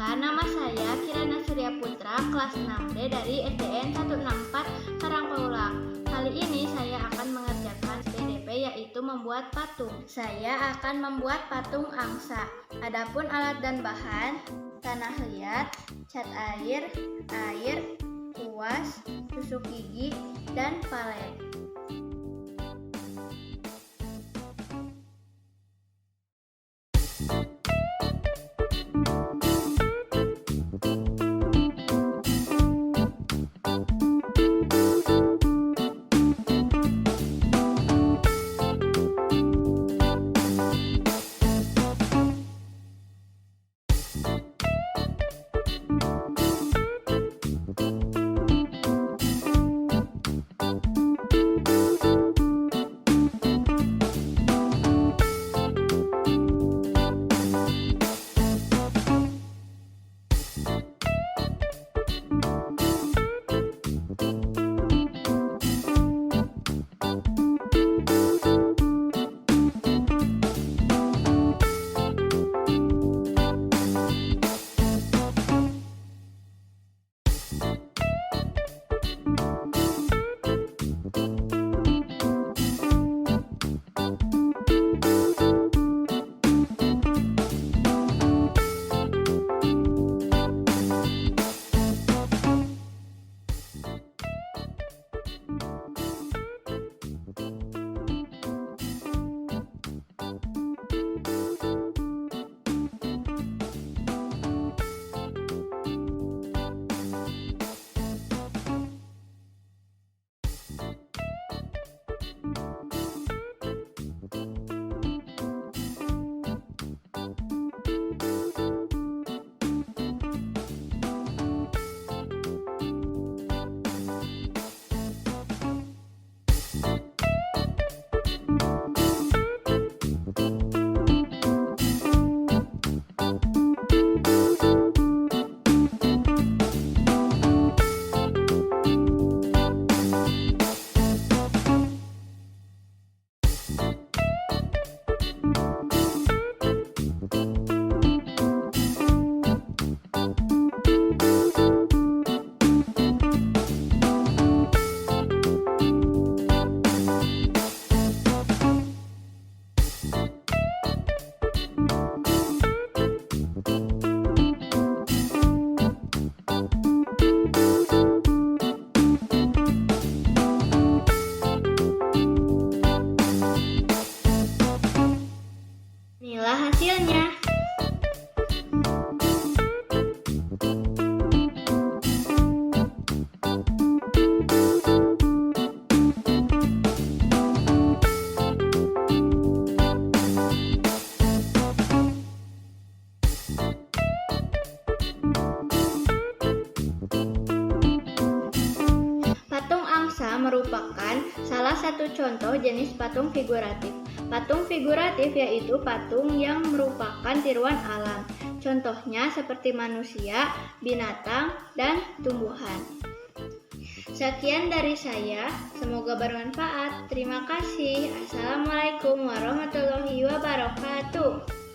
Perkenalkan, nama saya Kirana Surya Putra, kelas 6D dari SDN 164 Karangpawulang. Kali ini saya akan mengerjakan PDP, yaitu membuat patung. Saya akan membuat patung angsa. Adapun alat dan bahan: tanah liat, cat air, kuas, tusuk gigi, dan palet. Inilah hasilnya. Patung angsa merupakan salah satu contoh jenis patung figuratif. Patung figuratif yaitu patung yang merupakan tiruan alam. Contohnya seperti manusia, binatang, dan tumbuhan. Sekian dari saya, semoga bermanfaat. Terima kasih. Assalamualaikum warahmatullahi wabarakatuh.